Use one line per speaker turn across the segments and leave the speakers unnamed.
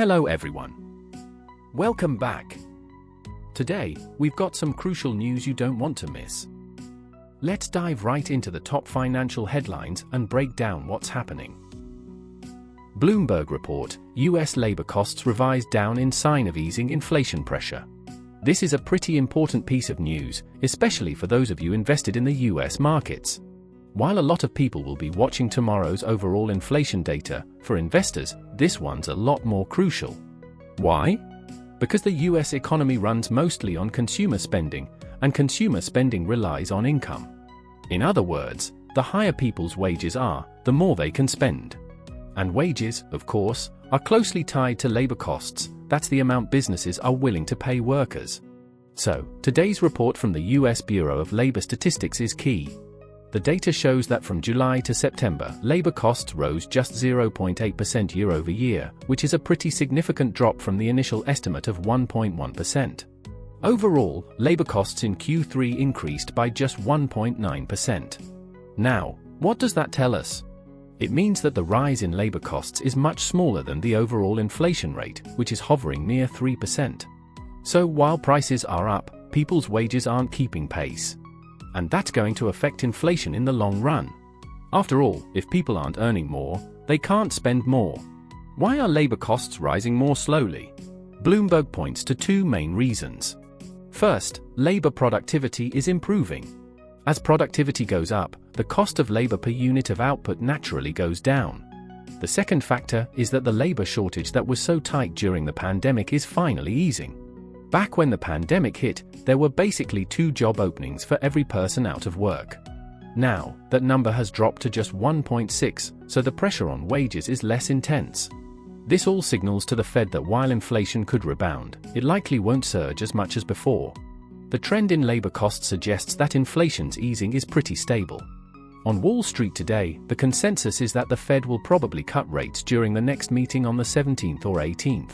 Hello everyone. Welcome back. Today, we've got some crucial news you don't want to miss. Let's dive right into the top financial headlines and break down what's happening. Bloomberg report, US labor costs revised down in sign of easing inflation pressure. This is a pretty important piece of news, especially for those of you invested in the US markets. While a lot of people will be watching tomorrow's overall inflation data, for investors, this one's a lot more crucial. Why? Because the US economy runs mostly on consumer spending, and consumer spending relies on income. In other words, the higher people's wages are, the more they can spend. And wages, of course, are closely tied to labor costs. That's the amount businesses are willing to pay workers. So, today's report from the US Bureau of Labor Statistics is key. The data shows that from July to September, labor costs rose just 0.8% year-over-year, which is a pretty significant drop from the initial estimate of 1.1%. Overall, labor costs in Q3 increased by just 1.9%. Now, what does that tell us? It means that the rise in labor costs is much smaller than the overall inflation rate, which is hovering near 3%. So while prices are up, people's wages aren't keeping pace. And that's going to affect inflation in the long run. After all, if people aren't earning more, they can't spend more. Why are labor costs rising more slowly? Bloomberg points to two main reasons. First, labor productivity is improving. As productivity goes up, the cost of labor per unit of output naturally goes down. The second factor is that the labor shortage that was so tight during the pandemic is finally easing. Back when the pandemic hit, there were basically 2 job openings for every person out of work. Now, that number has dropped to just 1.6, so the pressure on wages is less intense. This all signals to the Fed that while inflation could rebound, it likely won't surge as much as before. The trend in labor costs suggests that inflation's easing is pretty stable. On Wall Street today, the consensus is that the Fed will probably cut rates during the next meeting on the 17th or 18th.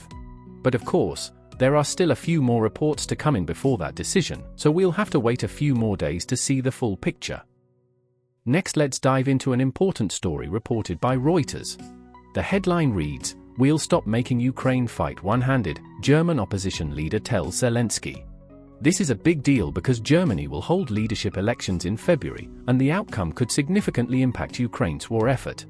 But of course, there are still a few more reports to come in before that decision, so we'll have to wait a few more days to see the full picture. Next, let's dive into an important story reported by Reuters. The headline reads, "We'll stop making Ukraine fight one-handed," German opposition leader tells Zelensky. This is a big deal because Germany will hold leadership elections in February, and the outcome could significantly impact Ukraine's war effort.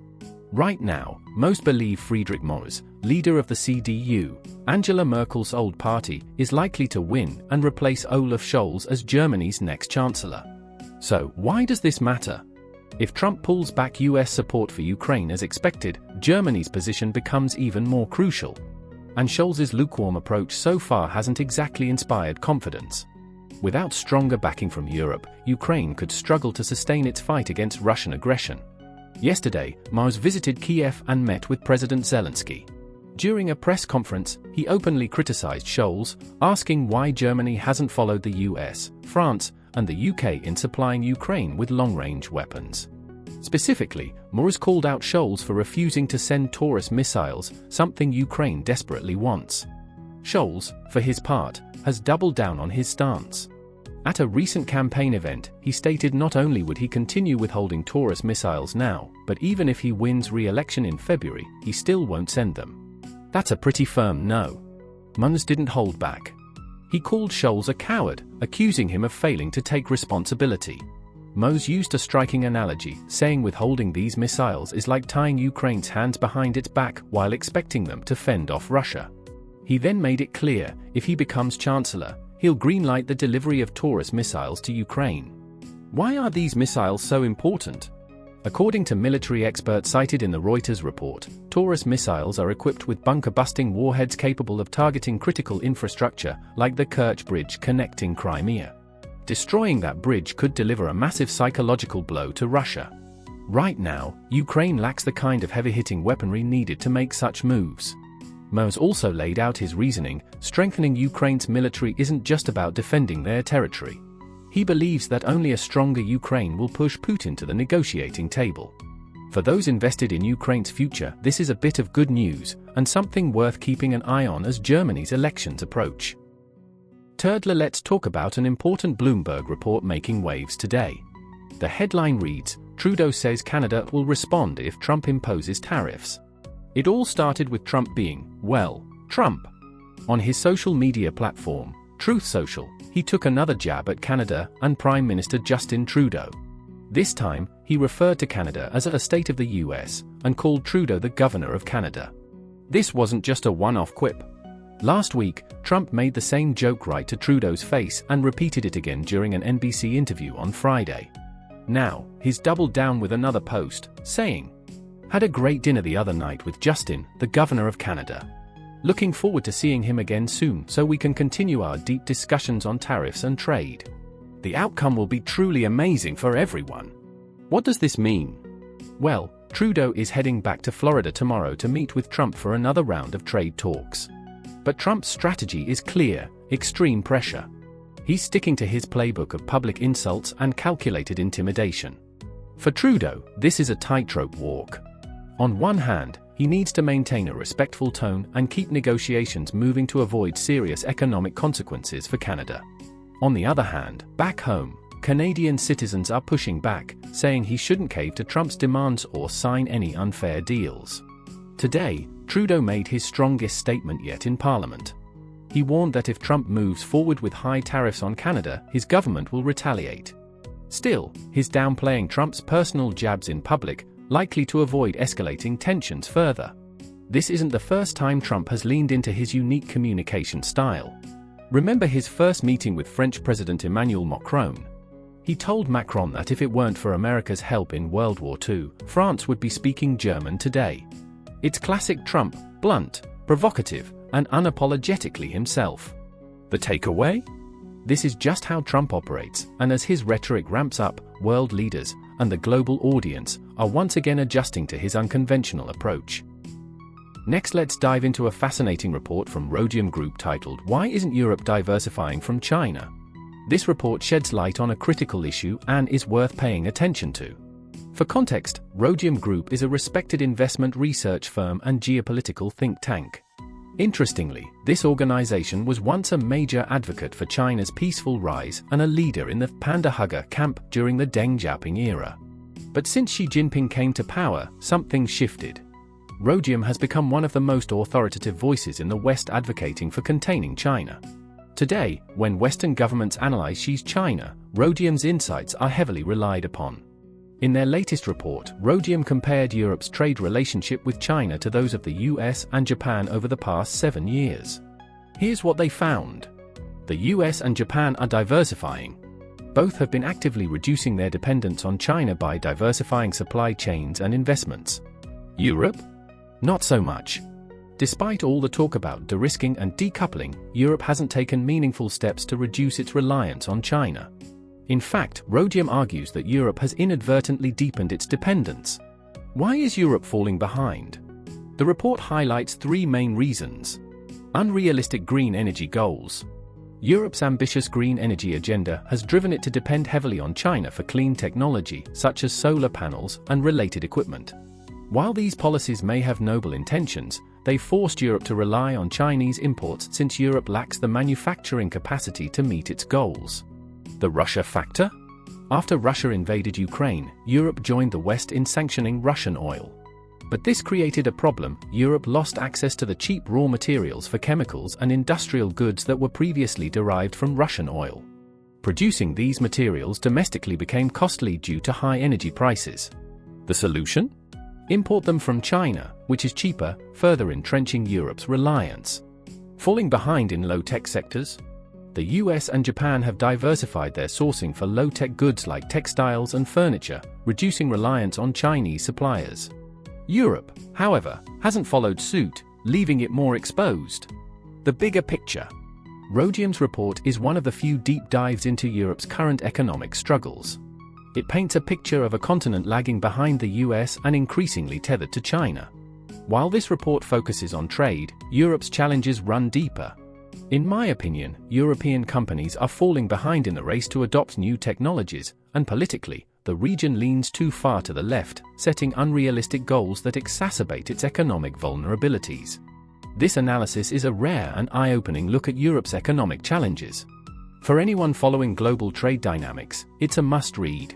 Right now, most believe Friedrich Merz, leader of the CDU, Angela Merkel's old party, is likely to win and replace Olaf Scholz as Germany's next chancellor. So, why does this matter? If Trump pulls back US support for Ukraine as expected, Germany's position becomes even more crucial. And Scholz's lukewarm approach so far hasn't exactly inspired confidence. Without stronger backing from Europe, Ukraine could struggle to sustain its fight against Russian aggression. Yesterday, Merz visited Kiev and met with President Zelensky. During a press conference, he openly criticized Scholz, asking why Germany hasn't followed the US, France, and the UK in supplying Ukraine with long-range weapons. Specifically, Merz called out Scholz for refusing to send Taurus missiles, something Ukraine desperately wants. Scholz, for his part, has doubled down on his stance. At a recent campaign event, he stated not only would he continue withholding Taurus missiles now, but even if he wins re-election in February, he still won't send them. That's a pretty firm no. Merz didn't hold back. He called Scholz a coward, accusing him of failing to take responsibility. Merz used a striking analogy, saying withholding these missiles is like tying Ukraine's hands behind its back while expecting them to fend off Russia. He then made it clear, if he becomes chancellor, he'll greenlight the delivery of Taurus missiles to Ukraine. Why are these missiles so important? According to military experts cited in the Reuters report, Taurus missiles are equipped with bunker-busting warheads capable of targeting critical infrastructure, like the Kerch Bridge connecting Crimea. Destroying that bridge could deliver a massive psychological blow to Russia. Right now, Ukraine lacks the kind of heavy-hitting weaponry needed to make such moves. Merz also laid out his reasoning, strengthening Ukraine's military isn't just about defending their territory. He believes that only a stronger Ukraine will push Putin to the negotiating table. For those invested in Ukraine's future, this is a bit of good news, and something worth keeping an eye on as Germany's elections approach. Thirdly, let's talk about an important Bloomberg report making waves today. The headline reads, Trudeau says Canada will respond if Trump imposes tariffs. It all started with Trump being, well, Trump. On his social media platform, Truth Social, he took another jab at Canada and Prime Minister Justin Trudeau. This time, he referred to Canada as a state of the US and called Trudeau the governor of Canada. This wasn't just a one-off quip. Last week, Trump made the same joke right to Trudeau's face and repeated it again during an NBC interview on Friday. Now, he's doubled down with another post, saying, "Had a great dinner the other night with Justin, the governor of Canada. Looking forward to seeing him again soon so we can continue our deep discussions on tariffs and trade. The outcome will be truly amazing for everyone." What does this mean? Well, Trudeau is heading back to Florida tomorrow to meet with Trump for another round of trade talks. But Trump's strategy is clear: extreme pressure. He's sticking to his playbook of public insults and calculated intimidation. For Trudeau, this is a tightrope walk. On one hand, he needs to maintain a respectful tone and keep negotiations moving to avoid serious economic consequences for Canada. On the other hand, back home, Canadian citizens are pushing back, saying he shouldn't cave to Trump's demands or sign any unfair deals. Today, Trudeau made his strongest statement yet in Parliament. He warned that if Trump moves forward with high tariffs on Canada, his government will retaliate. Still, he's downplaying Trump's personal jabs in public, likely to avoid escalating tensions further. This isn't the first time Trump has leaned into his unique communication style. Remember his first meeting with French President Emmanuel Macron? He told Macron that if it weren't for America's help in World War II, France would be speaking German today. It's classic Trump, blunt, provocative, and unapologetically himself. The takeaway? This is just how Trump operates, and as his rhetoric ramps up, world leaders and the global audience are once again adjusting to his unconventional approach. Next, let's dive into a fascinating report from Rhodium Group titled "Why Isn't Europe Diversifying from China?" This report sheds light on a critical issue and is worth paying attention to. For context, Rhodium Group is a respected investment research firm and geopolitical think tank. Interestingly, this organization was once a major advocate for China's peaceful rise and a leader in the panda hugger camp during the Deng Xiaoping era. But since Xi Jinping came to power, something shifted. Rhodium has become one of the most authoritative voices in the West advocating for containing China. Today, when Western governments analyze Xi's China, Rhodium's insights are heavily relied upon. In their latest report, Rhodium compared Europe's trade relationship with China to those of the US and Japan over the past 7 years. Here's what they found. The US and Japan are diversifying. Both have been actively reducing their dependence on China by diversifying supply chains and investments. Europe? Not so much. Despite all the talk about de-risking and decoupling, Europe hasn't taken meaningful steps to reduce its reliance on China. In fact, Rhodium argues that Europe has inadvertently deepened its dependence. Why is Europe falling behind? The report highlights 3 main reasons. Unrealistic green energy goals. Europe's ambitious green energy agenda has driven it to depend heavily on China for clean technology, such as solar panels and related equipment. While these policies may have noble intentions, they forced Europe to rely on Chinese imports since Europe lacks the manufacturing capacity to meet its goals. The Russia factor? After Russia invaded Ukraine, Europe joined the West in sanctioning Russian oil. But this created a problem. Europe lost access to the cheap raw materials for chemicals and industrial goods that were previously derived from Russian oil. Producing these materials domestically became costly due to high energy prices. The solution? Import them from China, which is cheaper, further entrenching Europe's reliance. Falling behind in low-tech sectors? The US and Japan have diversified their sourcing for low-tech goods like textiles and furniture, reducing reliance on Chinese suppliers. Europe, however, hasn't followed suit, leaving it more exposed. The bigger picture. Rhodium's report is one of the few deep dives into Europe's current economic struggles. It paints a picture of a continent lagging behind the US and increasingly tethered to China. While this report focuses on trade, Europe's challenges run deeper. In my opinion, European companies are falling behind in the race to adopt new technologies, and politically, the region leans too far to the left, setting unrealistic goals that exacerbate its economic vulnerabilities. This analysis is a rare and eye-opening look at Europe's economic challenges. For anyone following global trade dynamics, it's a must-read.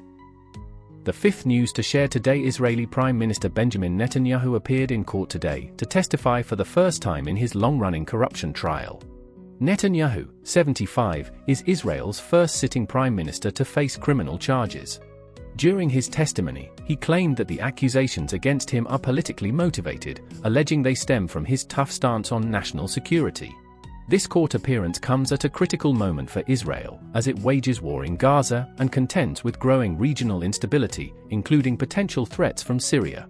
The fifth news to share today: Israeli Prime Minister Benjamin Netanyahu appeared in court today to testify for the first time in his long-running corruption trial. Netanyahu, 75, is Israel's first sitting prime minister to face criminal charges. During his testimony, he claimed that the accusations against him are politically motivated, alleging they stem from his tough stance on national security. This court appearance comes at a critical moment for Israel, as it wages war in Gaza and contends with growing regional instability, including potential threats from Syria.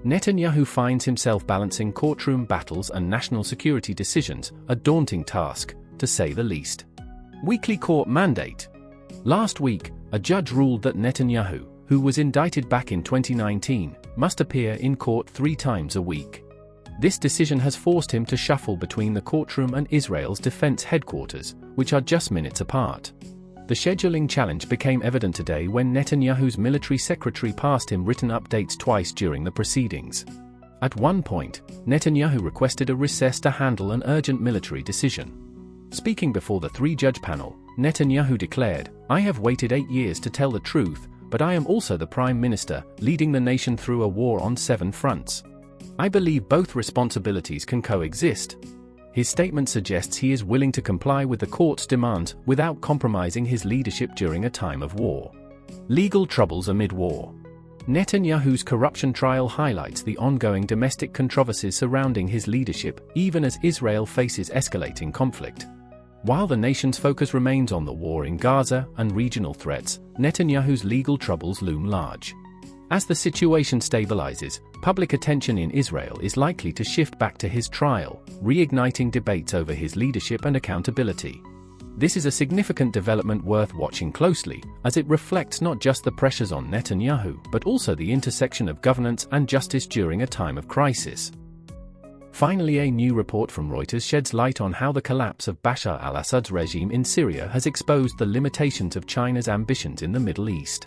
Netanyahu finds himself balancing courtroom battles and national security decisions, a daunting task, to say the least. Weekly court mandate. Last week, a judge ruled that Netanyahu, who was indicted back in 2019, must appear in court 3 times a week. This decision has forced him to shuffle between the courtroom and Israel's defense headquarters, which are just minutes apart. The scheduling challenge became evident today when Netanyahu's military secretary passed him written updates twice during the proceedings. At one point, Netanyahu requested a recess to handle an urgent military decision. Speaking before the 3-judge panel, Netanyahu declared, "I have waited 8 years to tell the truth, but I am also the prime minister, leading the nation through a war on 7 fronts. I believe both responsibilities can coexist." His statement suggests he is willing to comply with the court's demands without compromising his leadership during a time of war. Legal troubles amid war. Netanyahu's corruption trial highlights the ongoing domestic controversies surrounding his leadership, even as Israel faces escalating conflict. While the nation's focus remains on the war in Gaza and regional threats, Netanyahu's legal troubles loom large. As the situation stabilizes, public attention in Israel is likely to shift back to his trial, reigniting debates over his leadership and accountability. This is a significant development worth watching closely, as it reflects not just the pressures on Netanyahu but also the intersection of governance and justice during a time of crisis. Finally, a new report from Reuters sheds light on how the collapse of Bashar al-Assad's regime in Syria has exposed the limitations of China's ambitions in the Middle East.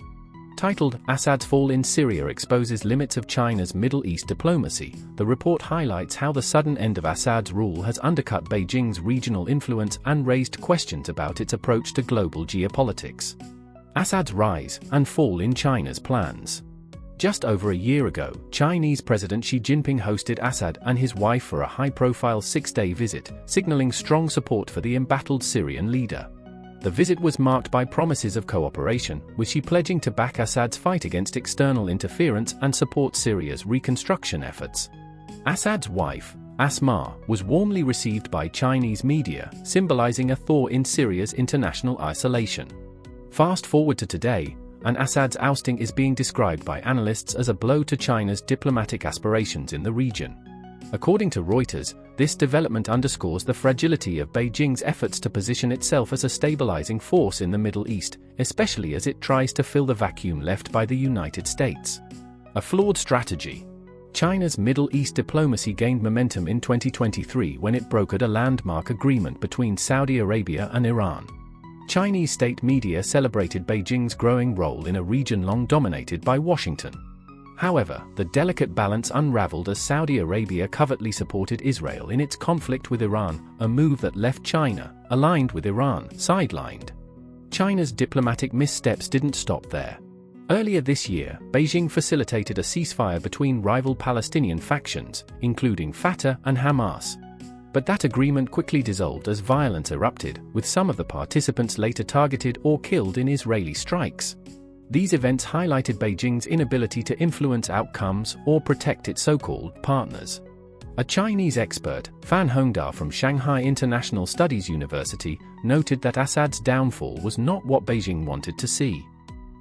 Titled, "Assad's Fall in Syria Exposes Limits of China's Middle East Diplomacy," the report highlights how the sudden end of Assad's rule has undercut Beijing's regional influence and raised questions about its approach to global geopolitics. Assad's rise and fall in China's plans. Just over a year ago, Chinese President Xi Jinping hosted Assad and his wife for a high-profile 6-day visit, signaling strong support for the embattled Syrian leader. The visit was marked by promises of cooperation, with Xi pledging to back Assad's fight against external interference and support Syria's reconstruction efforts. Assad's wife, Asma, was warmly received by Chinese media, symbolizing a thaw in Syria's international isolation. Fast forward to today, and Assad's ousting is being described by analysts as a blow to China's diplomatic aspirations in the region. According to Reuters, this development underscores the fragility of Beijing's efforts to position itself as a stabilizing force in the Middle East, especially as it tries to fill the vacuum left by the United States. A flawed strategy. China's Middle East diplomacy gained momentum in 2023 when it brokered a landmark agreement between Saudi Arabia and Iran. Chinese state media celebrated Beijing's growing role in a region long dominated by Washington. However, the delicate balance unraveled as Saudi Arabia covertly supported Israel in its conflict with Iran, a move that left China, aligned with Iran, sidelined. China's diplomatic missteps didn't stop there. Earlier this year, Beijing facilitated a ceasefire between rival Palestinian factions, including Fatah and Hamas. But that agreement quickly dissolved as violence erupted, with some of the participants later targeted or killed in Israeli strikes. These events highlighted Beijing's inability to influence outcomes or protect its so-called partners. A Chinese expert, Fan Hongda from Shanghai International Studies University, noted that Assad's downfall was not what Beijing wanted to see.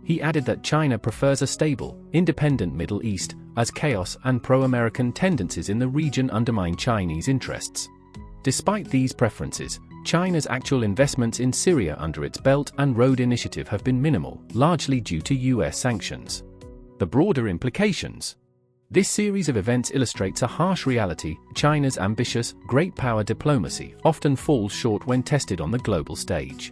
He added that China prefers a stable, independent Middle East, as chaos and pro-American tendencies in the region undermine Chinese interests. Despite these preferences, China's actual investments in Syria under its Belt and Road Initiative have been minimal, largely due to US sanctions. The broader implications. This series of events illustrates a harsh reality: China's ambitious, great power diplomacy often falls short when tested on the global stage.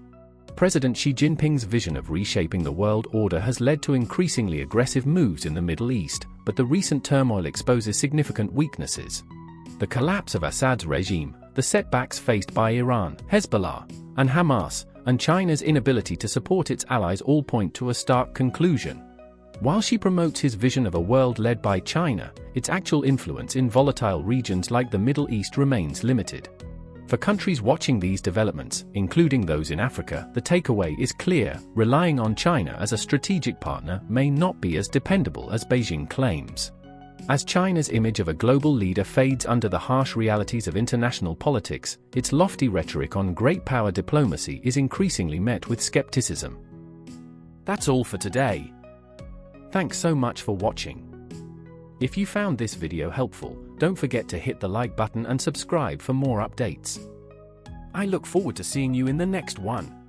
President Xi Jinping's vision of reshaping the world order has led to increasingly aggressive moves in the Middle East, but the recent turmoil exposes significant weaknesses. The collapse of Assad's regime, the setbacks faced by Iran, Hezbollah, and Hamas, and China's inability to support its allies all point to a stark conclusion. While Xi promotes his vision of a world led by China, its actual influence in volatile regions like the Middle East remains limited. For countries watching these developments, including those in Africa, the takeaway is clear: relying on China as a strategic partner may not be as dependable as Beijing claims. As China's image of a global leader fades under the harsh realities of international politics, its lofty rhetoric on great power diplomacy is increasingly met with skepticism. That's all for today. Thanks so much for watching. If you found this video helpful, don't forget to hit the like button and subscribe for more updates. I look forward to seeing you in the next one.